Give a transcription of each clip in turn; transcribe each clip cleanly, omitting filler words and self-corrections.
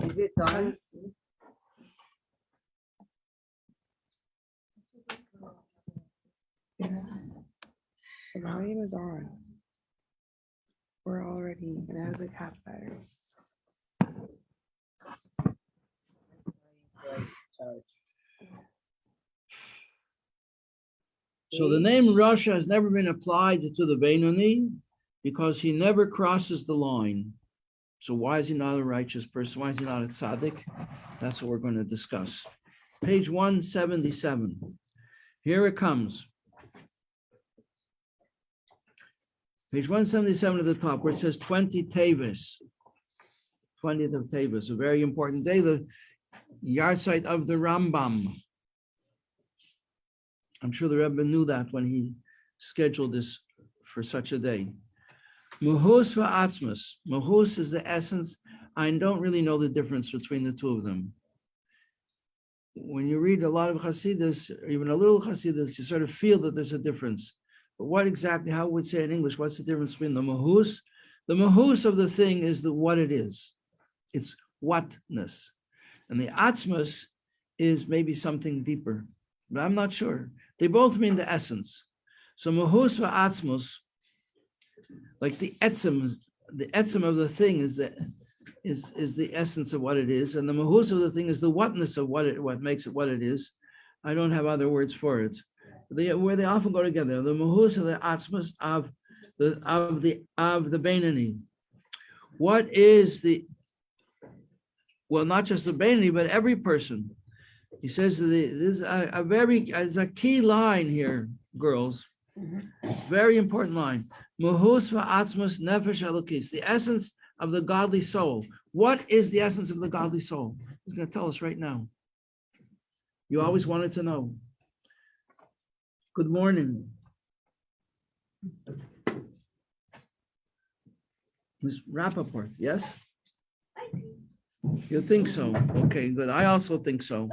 Is it done? Yeah. The volume is on. We're already, and it has a cap battery. So the name Rasha has never been applied to the Benoni because he never crosses the line. So why is he not a righteous person? Why is he not a tzaddik? That's what we're going to discuss. Page 177. Here it comes. Page 177 at the top, where it says 20 Tevis. 20th of Tevis, a very important day, the yard site of the Rambam. I'm sure the Rebbe knew that when he scheduled this for such a day. Muhus va'atzmus. Muhus is the essence. I don't really know the difference between the two of them. When you read a lot of Hasidus, or even a little Hasidus, you sort of feel that there's a difference. But what exactly, how would say in English, what's the difference between the Muhus? The Muhus of the thing is the what it is. It's whatness. And the Atzmus is maybe something deeper, but I'm not sure. They both mean the essence. So Muhus va'atzmus, like the etzem of the thing is the essence of what it is, and the mahus of the thing is the whatness of what makes it what it is. I don't have other words for it. Where they often go together. The mahus of the atzmas of the Beinoni. What is not just the Beinoni, but every person. He says there's a key line here, girls. Very important line. Muhus va'atzmus nefesh elokis, the essence of the godly soul. What is the essence of the godly soul? He's going to tell us right now. You always wanted to know. Good morning. Ms. Rappaport, yes? You think so? Okay, good. I also think so.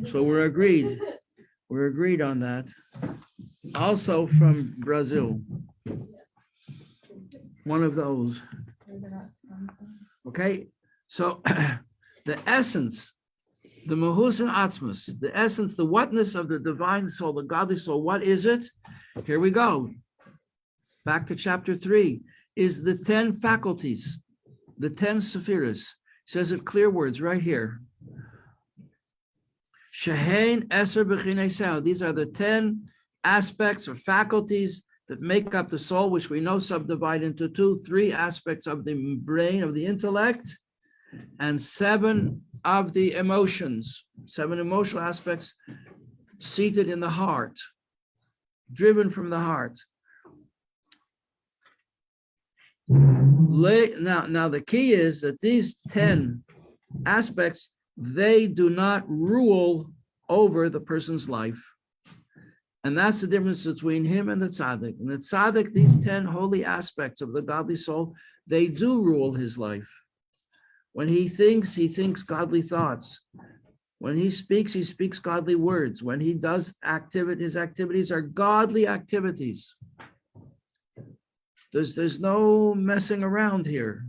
So we're agreed. We're agreed on that. Also from Brazil. One of those. Okay, so the essence, the Mahus and Atzmus, the essence, the whatness of the divine soul, the godly soul, what is it? Here we go. Back to chapter 3, is the 10 faculties, the 10 sephiros. Says it clear words right here. Shehein Eser B'chinei Sel. These are the 10 aspects or faculties that make up the soul, which we know subdivide into 3 aspects of the brain, of the intellect, and 7 of the emotions, 7 emotional aspects seated in the heart, driven from the heart. Now the key is that these 10 aspects, they do not rule over the person's life. And that's the difference between him and the tzaddik. And the tzaddik, these 10 holy aspects of the godly soul, they do rule his life. When he thinks godly thoughts. When he speaks godly words. When he does his activities are godly activities. There's no messing around here.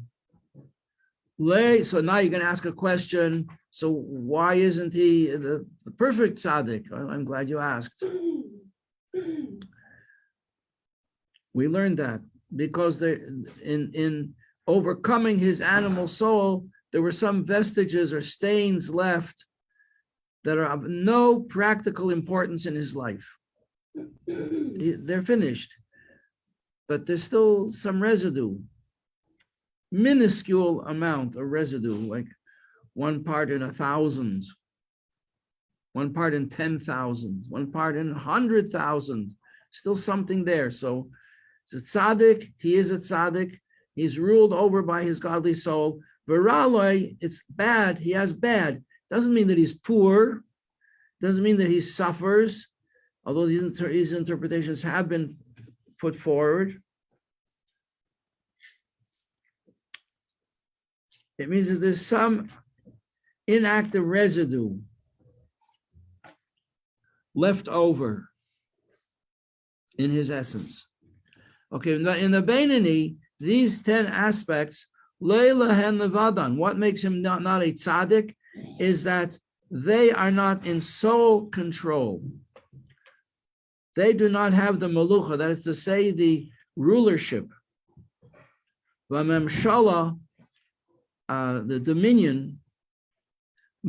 So now you're going to ask a question. So why isn't he the perfect tzaddik? I'm glad you asked. We learned that because in overcoming his animal soul, there were some vestiges or stains left that are of no practical importance in his life. They're finished, but there's still some residue, minuscule amount of residue, like 1 part in 1,000, 1 part in 10,000, 1 part in 100,000, still something there. So it's a tzaddik, he is a tzaddik, he's ruled over by his godly soul. Viraloi, it's bad, he has bad. Doesn't mean that he's poor, doesn't mean that he suffers, although these interpretations have been put forward. It means that there's some inactive residue left over in his essence. Okay, in the Beinoni, these 10 aspects Leila hen levadan. What makes him not a tzaddik is that they are not in sole control. They do not have the malucha, that is to say, the rulership. V'memshala, the dominion,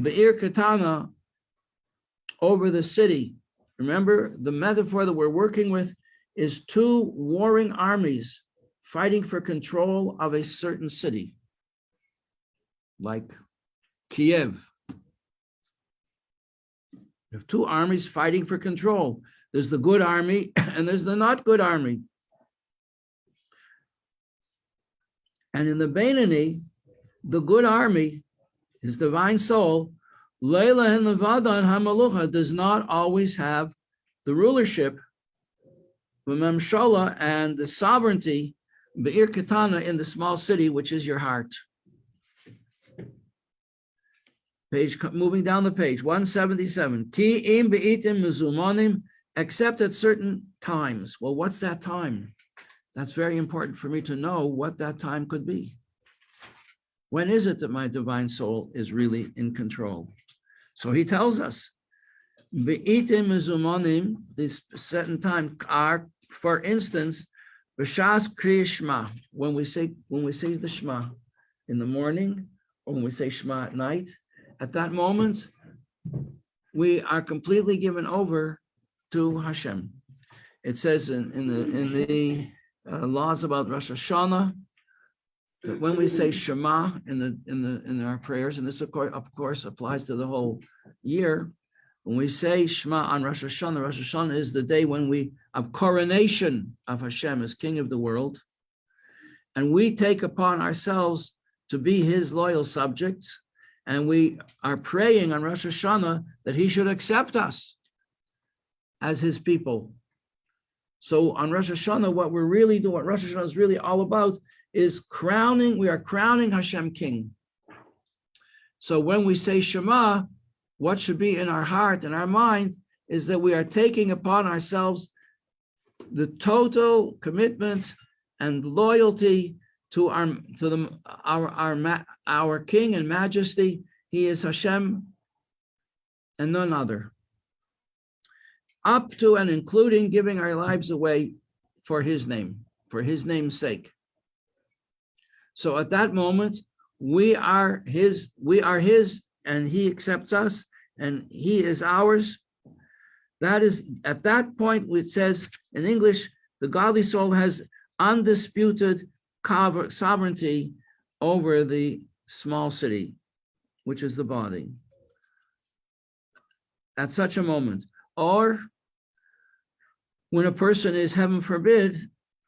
be'ir katana, over the city. Remember, the metaphor that we're working with is two warring armies fighting for control of a certain city, like Kiev. You have two armies fighting for control. There's the good army and there's the not good army. And in the Beinani, the good army, his divine soul, Leila and Levadan Hamalucha, does not always have the rulership, the Memshala, and the sovereignty, Be'ir Katana, in the small city, which is your heart. Page, moving down the page, 177. Ki im be'itim mezumanim, except at certain times. Well, what's that time? That's very important for me to know what that time could be. When is it that my divine soul is really in control? So he tells us, be'itim mezumanim, this certain time are, for instance, b'shas kriya shema, when we say the Shema in the morning, or when we say Shema at night. At that moment, we are completely given over to Hashem. It says in the laws about Rosh Hashanah that when we say Shema in our prayers, and this of course applies to the whole year, when we say Shema on Rosh Hashanah is the day when of coronation of Hashem as King of the world, and we take upon ourselves to be His loyal subjects. And we are praying on Rosh Hashanah that He should accept us as His people. So on Rosh Hashanah, what we're really doing, what Rosh Hashanah is really all about, is we are crowning Hashem King. So when we say Shema, what should be in our heart and our mind is that we are taking upon ourselves the total commitment and loyalty to our King and Majesty. He is Hashem and none other. Up to and including giving our lives away for His name, for His name's sake. So at that moment, we are His, and He accepts us, and He is ours. That is, at that point, it says in English, the godly soul has undisputed sovereignty over the small city, which is the body. At such a moment, or when a person is, heaven forbid,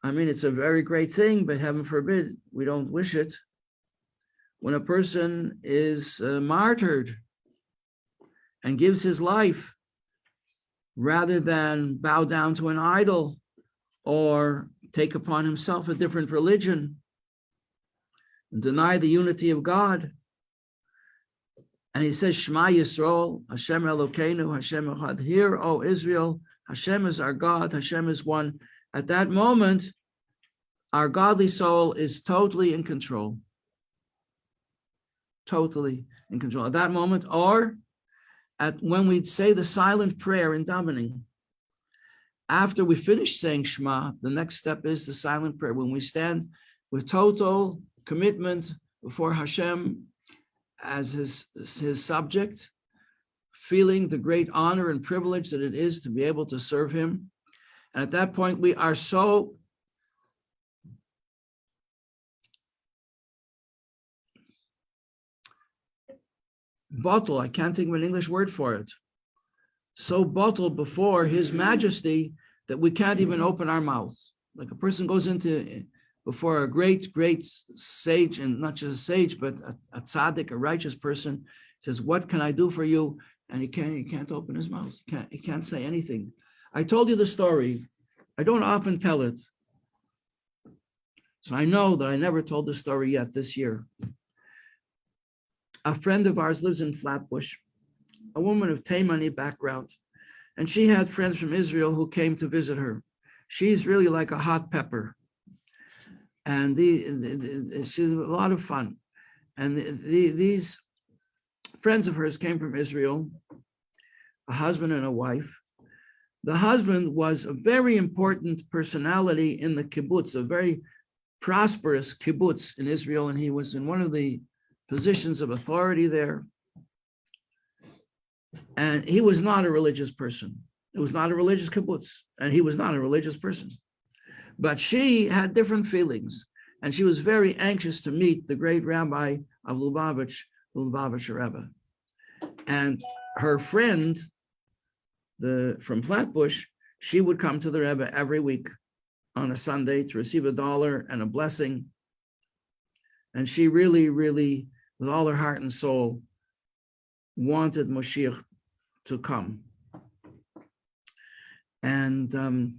I mean, it's a very great thing, but heaven forbid, we don't wish it. When a person is martyred and gives his life rather than bow down to an idol or take upon himself a different religion and deny the unity of God. And he says, Shema Yisrael, Hashem Elokeinu, Hashem Echad. Hear, O Israel, Hashem is our God, Hashem is one. At that moment, our godly soul is totally in control. Totally in control. At that moment, or when we say the silent prayer in davening, after we finish saying Shema, the next step is the silent prayer. When we stand with total commitment before Hashem as his subject, feeling the great honor and privilege that it is to be able to serve Him. And at that point, we are so bottled, I can't think of an English word for it, so bottled before His Majesty that we can't even open our mouth. Like a person goes before a great sage, and not just a sage, but a tzaddik, a righteous person, says, what can I do for you? And he can't open his mouth. He can't say anything. I told you the story. I don't often tell it. So I know that I never told the story yet this year. A friend of ours lives in Flatbush, a woman of Taimani background, and she had friends from Israel who came to visit her. She's really like a hot pepper. And she's a lot of fun. And these friends of hers came from Israel, a husband and a wife. The husband was a very important personality in the kibbutz, a very prosperous kibbutz in Israel, and he was in one of the positions of authority there. And he was not a religious person. It was not a religious kibbutz, and he was not a religious person. But she had different feelings, and she was very anxious to meet the great rabbi of Lubavitch Rebbe. And her friend, from Flatbush, she would come to the Rebbe every week on a Sunday to receive $1 and a blessing. And she really, really, with all her heart and soul, wanted Moshiach to come. And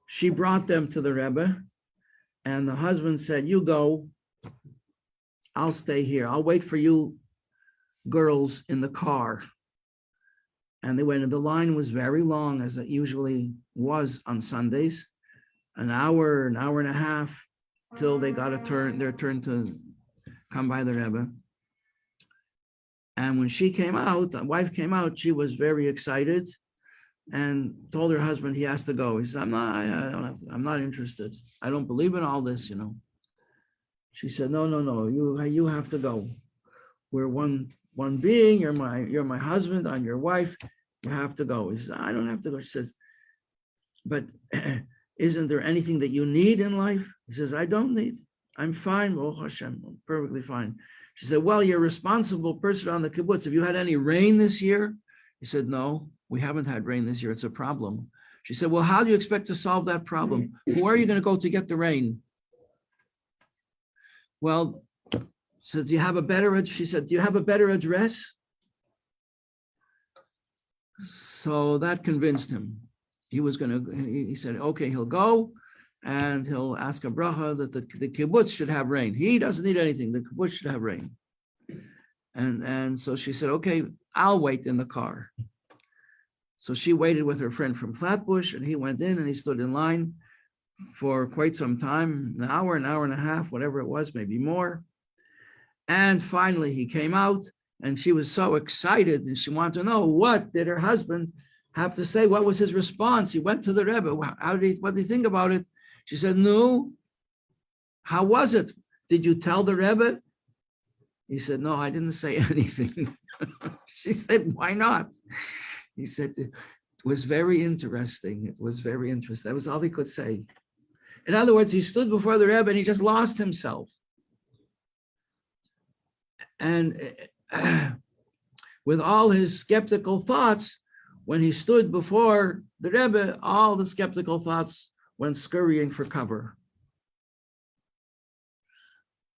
she brought them to the Rebbe, and the husband said, "You go, I'll stay here. I'll wait for you girls in the car." And they went, and the line was very long, as it usually was on Sundays, an hour and a half, till they got their turn to come by the Rebbe. And when she came out, the wife came out, she was very excited and told her husband he has to go. He said, I'm not interested. I don't believe in all this, you know. She said, no, you have to go. We're one being. You're my husband. I'm your wife. You have to go. He says, I don't have to go. She says, but isn't there anything that you need in life? He says, I don't need. I'm fine. Oh Hashem, I'm perfectly fine. She said, well, you're a responsible person on the kibbutz. Have you had any rain this year? He said, no, we haven't had rain this year. It's a problem. She said, well, how do you expect to solve that problem? Where are you going to go to get the rain? Well, she said, do you have a better address? So that convinced him. He said, okay, he'll go and he'll ask a bracha that the kibbutz should have rain. He doesn't need anything. The kibbutz should have rain. And so she said, okay, I'll wait in the car. So she waited with her friend from Flatbush, and he went in and he stood in line for quite some time, an hour and a half, whatever it was, maybe more. And finally he came out, and she was so excited, and she wanted to know, what did her husband have to say? What was his response? He went to the Rebbe. What did he think about it? She said, no. How was it? Did you tell the Rebbe? He said, no, I didn't say anything. She said, why not? He said, it was very interesting. It was very interesting. That was all he could say. In other words, he stood before the Rebbe and he just lost himself. And with all his skeptical thoughts, when he stood before the Rebbe, all the skeptical thoughts went scurrying for cover.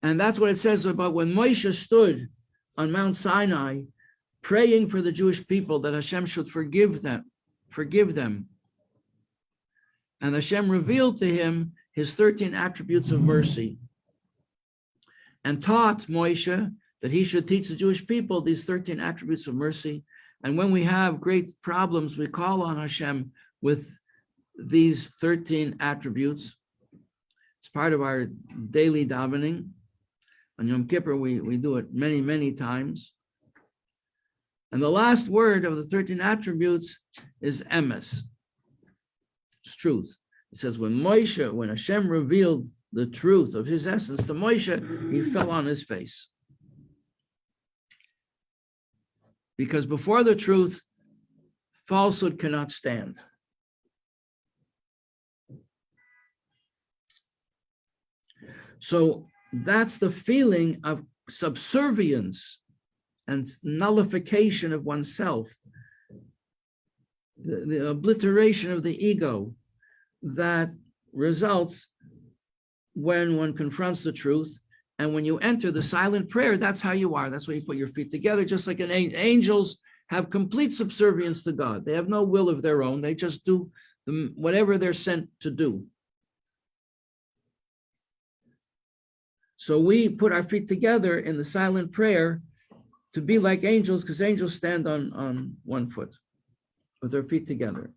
And that's what it says about when Moshe stood on Mount Sinai, praying for the Jewish people that Hashem should forgive them. And Hashem revealed to him his 13 attributes of mercy and taught Moshe that he should teach the Jewish people these 13 attributes of mercy. And when we have great problems, we call on Hashem with these 13 attributes. It's part of our daily davening. On Yom Kippur, we do it many, many times. And the last word of the 13 attributes is emes. It's truth. It says when Hashem revealed the truth of his essence to Moshe, he fell on his face. Because before the truth, falsehood cannot stand. So that's the feeling of subservience and nullification of oneself, the obliteration of the ego that results when one confronts the truth. And when you enter the silent prayer, that's how you are. That's why you put your feet together, just like angels have complete subservience to God. They have no will of their own. They just do whatever they're sent to do. So we put our feet together in the silent prayer to be like angels, because angels stand on one foot with their feet together.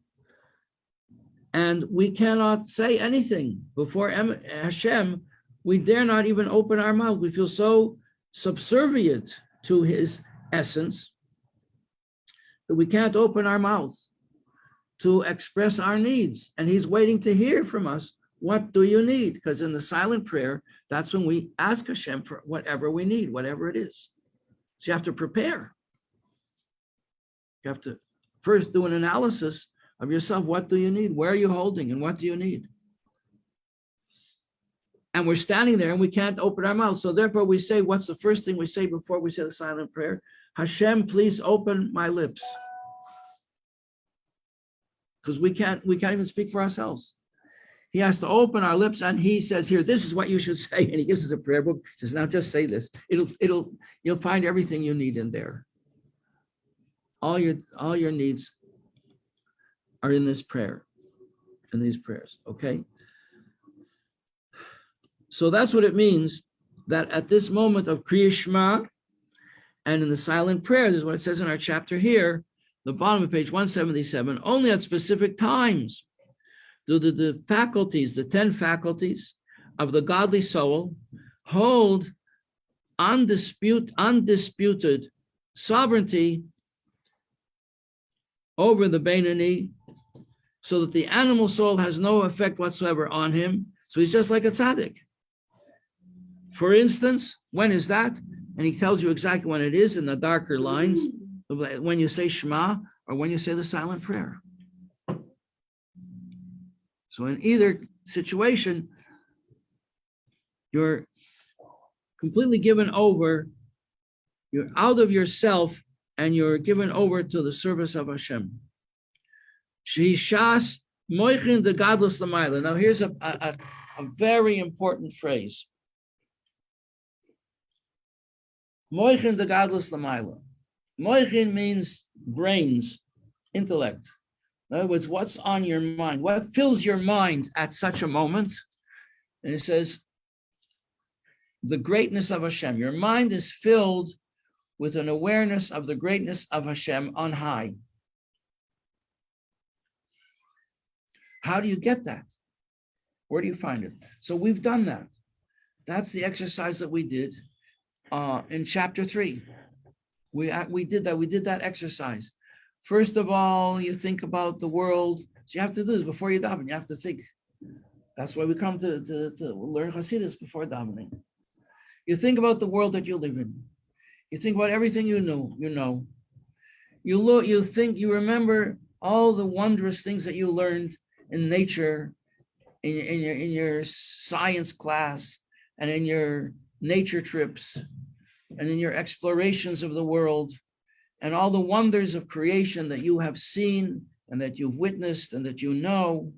And we cannot say anything before Hashem. We dare not even open our mouth. We feel so subservient to his essence that we can't open our mouths to express our needs. And he's waiting to hear from us. What do you need? Because in the silent prayer, that's when we ask Hashem for whatever we need, whatever it is. So you have to prepare. You have to first do an analysis of yourself. What do you need? Where are you holding? And what do you need? And we're standing there and we can't open our mouth. So therefore we say, what's the first thing we say before we say the silent prayer? Hashem, please open my lips. Because we can't even speak for ourselves. He has to open our lips and he says, here, this is what you should say. And he gives us a prayer book. He says, now just say this. You'll find everything you need in there. All your needs are in this prayer, in these prayers, okay? So that's what it means that at this moment of Kriya Shema and in the silent prayer, this is what it says in our chapter here, the bottom of page 177, only at specific times do the faculties, the 10 faculties of the godly soul hold undisputed sovereignty over the Beinoni, so that the animal soul has no effect whatsoever on him. So he's just like a tzaddik. For instance, when is that? And he tells you exactly when it is in the darker lines, when you say Shema or when you say the silent prayer. So in either situation, you're completely given over, you're out of yourself and you're given over to the service of Hashem. Shishas moichin de gadlus l'mayla. Now here's a very important phrase. Moichin de gadlus l'mayla. Moichin means brains, intellect. In other words, what's on your mind? What fills your mind at such a moment? And it says, the greatness of Hashem. Your mind is filled with an awareness of the greatness of Hashem on high. How do you get that? Where do you find it? So we've done that. That's the exercise that we did in chapter 3. We did that. We did that exercise. First of all, you think about the world. So you have to do this before you daven. You have to think. That's why we come to learn Hasidus before davening. You think about the world that you live in. You think about everything you know. You think, you remember all the wondrous things that you learned in nature, in your science class, and in your nature trips, and in your explorations of the world, and all the wonders of creation that you have seen and that you've witnessed and that you know.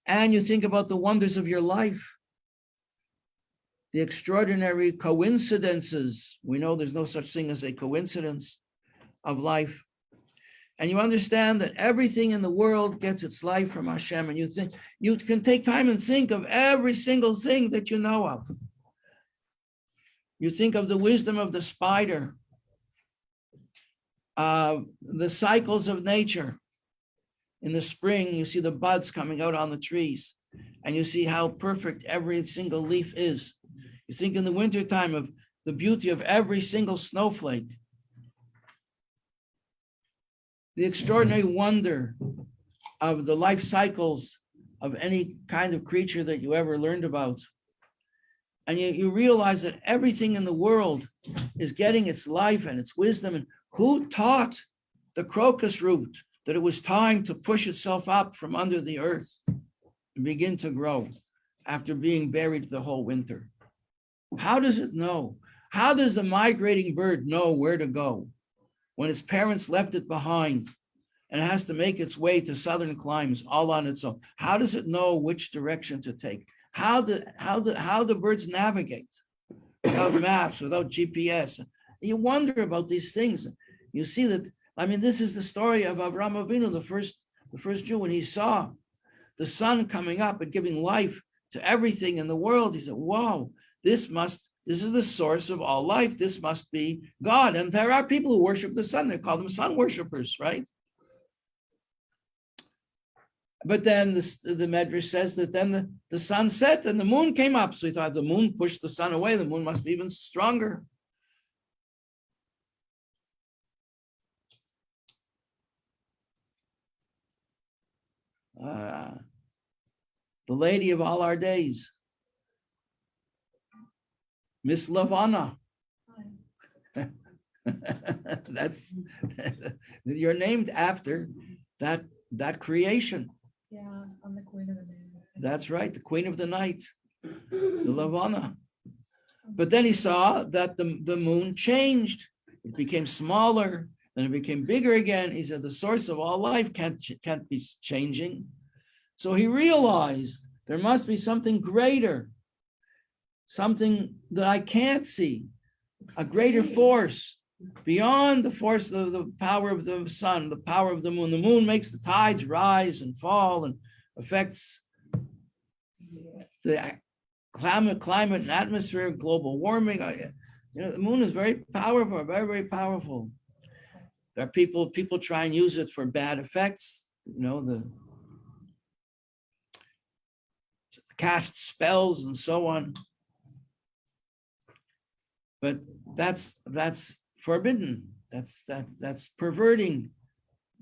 And you think about the wonders of your life, the extraordinary coincidences. We know there's no such thing as a coincidence of life. And you understand that everything in the world gets its life from Hashem. And you think, you can take time and think of every single thing that you know of. You think of the wisdom of the spider, the cycles of nature. In the spring, you see the buds coming out on the trees, and you see how perfect every single leaf is. You think in the wintertime of the beauty of every single snowflake, the extraordinary wonder of the life cycles of any kind of creature that you ever learned about. And you realize that everything in the world is getting its life and its wisdom. And who taught the crocus root that it was time to push itself up from under the earth and begin to grow after being buried the whole winter? How does it know? How does the migrating bird know where to go when its parents left it behind and it has to make its way to southern climes all on its own? How does it know which direction to take? How do birds navigate without maps, without GPS? You wonder about these things. You see that, I mean, this is the story of Avraham Avinu, the first Jew, when he saw the sun coming up and giving life to everything in the world. He said, wow, this is the source of all life. This must be God. And there are people who worship the sun. They call them sun worshipers, right? But then the Medrash says that then the sun set and the moon came up. So he thought the moon pushed the sun away. The moon must be even stronger. The lady of all our days, Miss Lavana. That's you're named after that creation. Yeah, I'm the queen of the night. That's right, the queen of the night, the Lavana. But then he saw that the moon changed. It became smaller, then it became bigger again. He said the source of all life can't be changing. So he realized there must be something greater, something that I can't see, a greater force beyond the force of the power of the sun, the power of the moon. The moon makes the tides rise and fall and affects the climate and atmosphere, global warming. The moon is very powerful, very, very powerful. There are people try and use it for bad effects, the cast spells and so on. But that's forbidden. That's perverting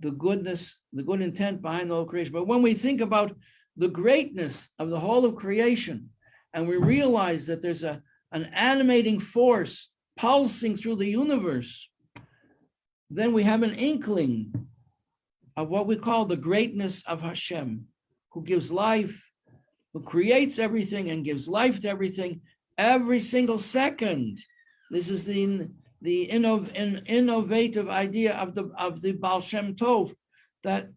the goodness, the good intent behind the whole creation. But when we think about the greatness of the whole of creation, and we realize that there's an animating force pulsing through the universe, then we have an inkling of what we call the greatness of Hashem, who gives life, who creates everything and gives life to everything every single second. This is the innovative idea of the Baal Shem Tov, that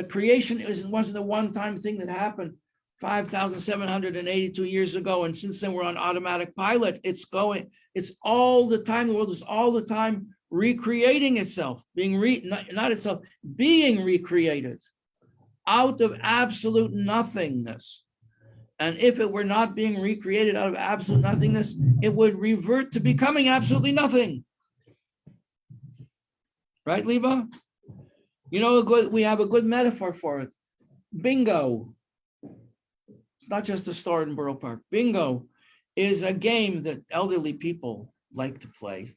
creation wasn't a one-time thing that happened 5,782 years ago, and since then we're on automatic pilot. It's all the time. The world is all the time recreating itself, being recreated out of absolute nothingness. And if it were not being recreated out of absolute nothingness, it would revert to becoming absolutely nothing. Right, Liba? We have a good metaphor for it. Bingo. It's not just a store in Borough Park. Bingo is a game that elderly people like to play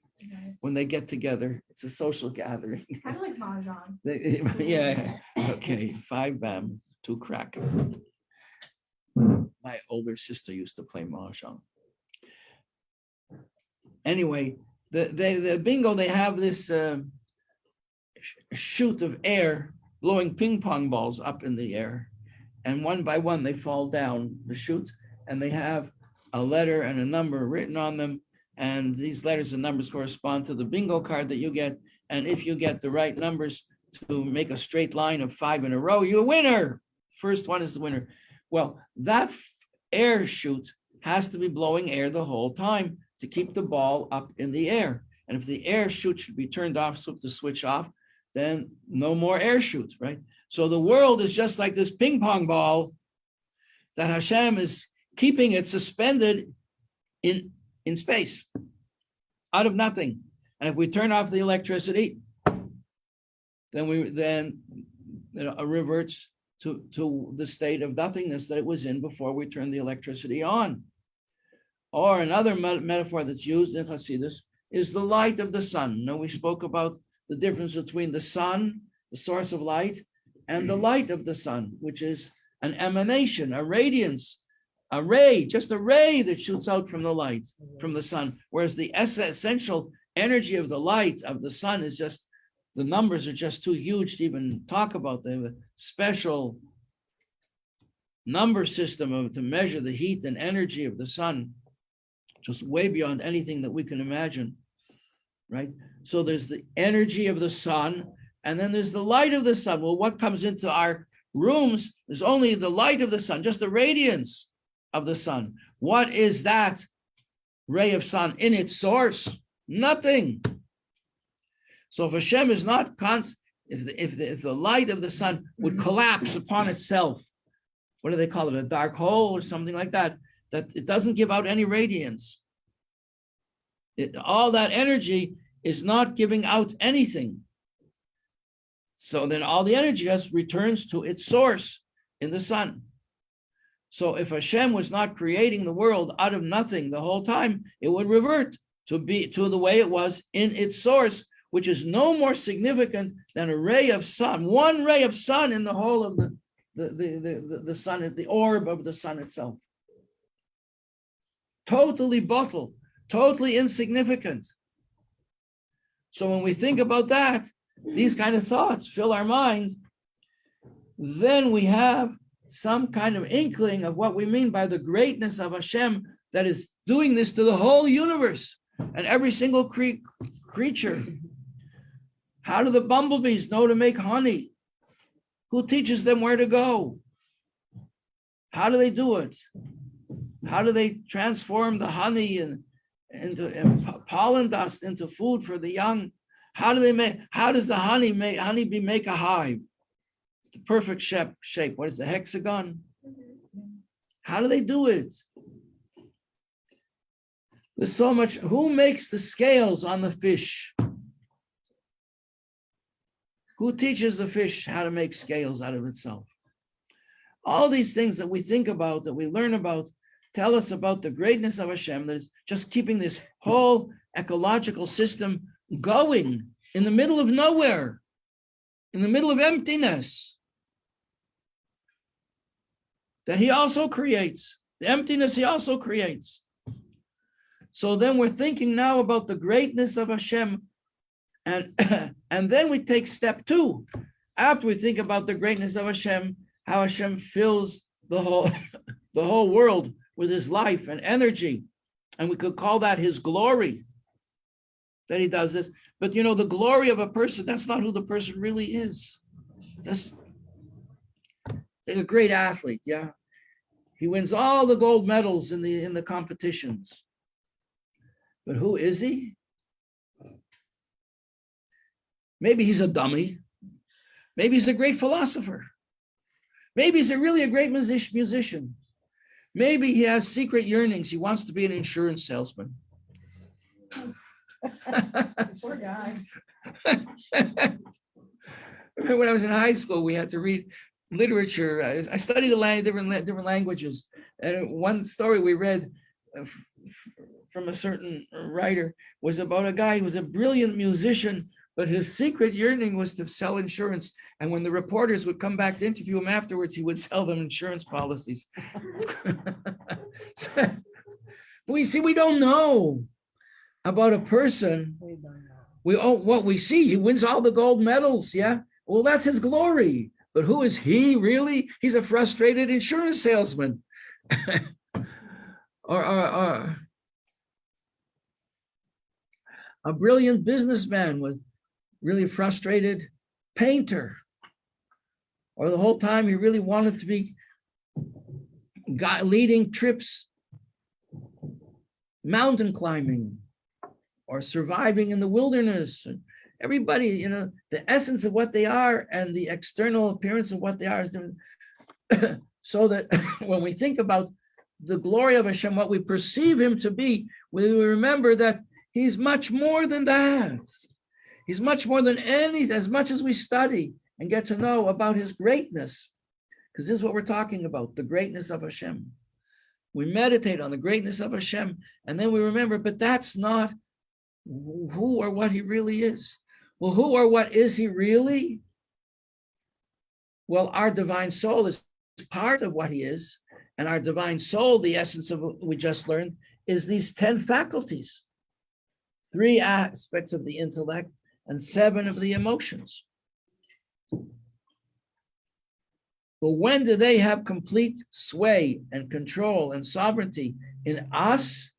when they get together. It's a social gathering. Kind of like Mahjong. Yeah. Okay. 5 bam, 2 crack. My older sister used to play Mahjong. Anyway, the bingo, they have this shoot of air blowing ping pong balls up in the air. And one by one, they fall down the chute, and they have a letter and a number written on them. And these letters and numbers correspond to the bingo card that you get. And if you get the right numbers to make a straight line of 5 in a row, you're a winner. First one is the winner. Well, that air chute has to be blowing air the whole time to keep the ball up in the air. And if the air chute should be turned off, so to switch off, then no more air chute, right? So the world is just like this ping pong ball that Hashem is keeping it suspended in space, out of nothing. And if we turn off the electricity, then it reverts to the state of nothingness that it was in before we turned the electricity on. Or another metaphor that's used in Hasidus is the light of the sun. Now, we spoke about the difference between the sun, the source of light, and the light of the sun, which is an emanation, a radiance, a ray, just a ray that shoots out from the light, from the sun. Whereas the essential energy of the light of the sun is just, the numbers are just too huge to even talk about. They have a special number system to measure the heat and energy of the sun, just way beyond anything that we can imagine, right? So there's the energy of the sun, and then there's the light of the sun. Well, what comes into our rooms is only the light of the sun, just the radiance of the sun. What is that ray of sun in its source? Nothing. So if Hashem is not if the light of the sun would collapse upon itself, what do they call it? A dark hole or something like that, that it doesn't give out any radiance. All that energy is not giving out anything. So then all the energy just returns to its source. in the sun. So if Hashem was not creating the world out of nothing the whole time, it would revert to the way it was in its source, which is no more significant than a ray of sun, one ray of sun in the whole of the sun, the orb of the sun itself. Totally bottled, totally insignificant. So when we think about that, these kind of thoughts fill our mind, then we have some kind of inkling of what we mean by the greatness of Hashem that is doing this to the whole universe and every single creature. How do the bumblebees know to make honey? Who teaches them where to go? How do they do it? How do they transform the honey into pollen dust into food for the young? How does the honeybee make a hive? The perfect shape. What is the hexagon? How do they do it? There's so much. Who makes the scales on the fish? Who teaches the fish how to make scales out of itself? All these things that we think about, that we learn about, tell us about the greatness of Hashem that is just keeping this whole ecological system going in the middle of nowhere, in the middle of emptiness, that he also creates. The emptiness he also creates. So then we're thinking now about the greatness of Hashem, and then we take step 2. After we think about the greatness of Hashem, how Hashem fills the whole world with his life and energy, and we could call that his glory, that he does this. But the glory of a person, that's not who the person really is. That's like a great athlete, yeah. He wins all the gold medals in the competitions. But who is he? Maybe he's a dummy. Maybe he's a great philosopher. Maybe he's really a great musician. Maybe he has secret yearnings. He wants to be an insurance salesman. Poor guy. When I was in high school, we had to read literature. I studied different languages. And one story we read from a certain writer was about a guy who was a brilliant musician, but his secret yearning was to sell insurance. And when the reporters would come back to interview him afterwards, he would sell them insurance policies. We don't know about a person. What we see, he wins all the gold medals, yeah? Well, that's his glory. But who is he really? He's a frustrated insurance salesman. or a brilliant businessman with really frustrated painter, or the whole time he really wanted to be leading trips, mountain climbing, or surviving in the wilderness. And everybody, the essence of what they are and the external appearance of what they are is different. So that when we think about the glory of Hashem, what we perceive him to be, we remember that he's much more than that. He's much more than as much as we study and get to know about his greatness, because this is what we're talking about, the greatness of Hashem. We meditate on the greatness of Hashem, and then we remember, but that's not who or what he really is. Well, who or what is he really? Well, our divine soul is part of what he is, and our divine soul, the essence of what we just learned, is these 10 faculties, 3 aspects of the intellect and 7 of the emotions. But when do they have complete sway and control and sovereignty in us?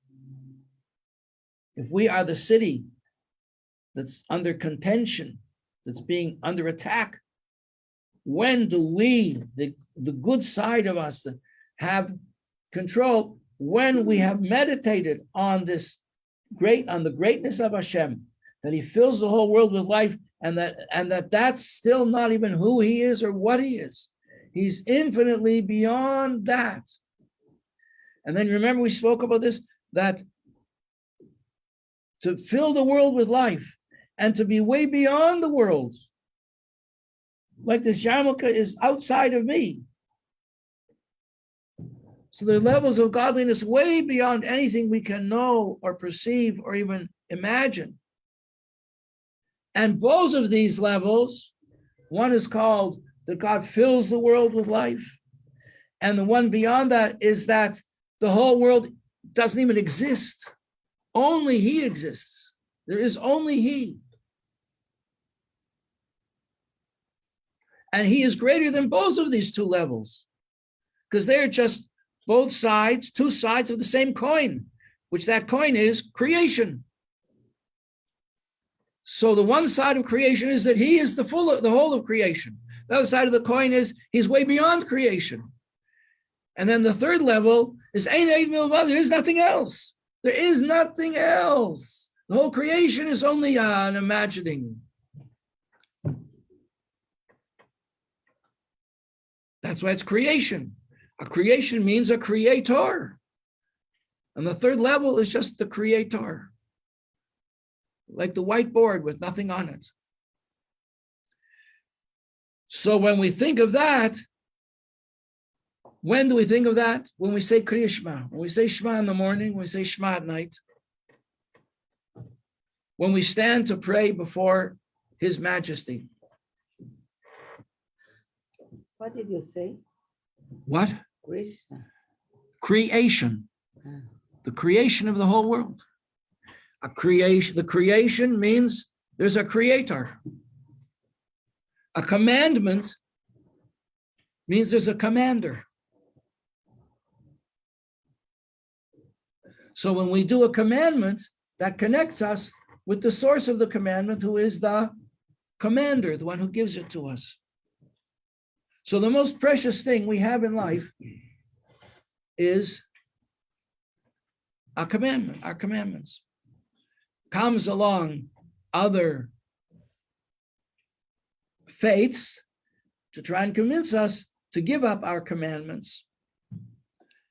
If we are the city that's under contention, that's being under attack, when do we, the good side of us, have control? When we have meditated on the greatness of Hashem, that he fills the whole world with life, and that's still not even who he is or what he is. He's infinitely beyond that. And then remember, we spoke about this, that to fill the world with life and to be way beyond the world, like this yarmulke is outside of me, So there are levels of godliness way beyond anything we can know or perceive or even imagine. And both of these levels, one is called that God fills the world with life. And the one beyond that is that the whole world doesn't even exist. Only He exists. There is only He. And He is greater than both of these two levels, because they're just both sides, two sides of the same coin, which that coin is creation. So the one side of creation is that He is the whole of creation. The other side of the coin is He's way beyond creation. And then the third level is Ein Milvad. There is nothing else. There is nothing else. The whole creation is only an imagining. That's why it's creation. A creation means a creator. And the third level is just the creator. Like the whiteboard with nothing on it. So when we think of that, when do we think of that? When we say Kriya Shema. When we say Shema in the morning, when we say Shema at night. When we stand to pray before His Majesty. What did you say? What? Krishna. Creation. The creation of the whole world. The creation means there's a creator. A commandment means there's a commander. So when we do a commandment, that connects us with the source of the commandment, who is the commander, the one who gives it to us. So the most precious thing we have in life is our commandment, our commandments. Comes along other faiths to try and convince us to give up our commandments.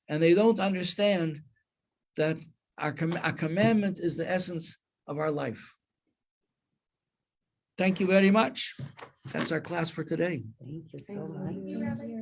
And they don't understand that our commandment is the essence of our life. Thank you very much. That's our class for today. Thank you so Thank much. you.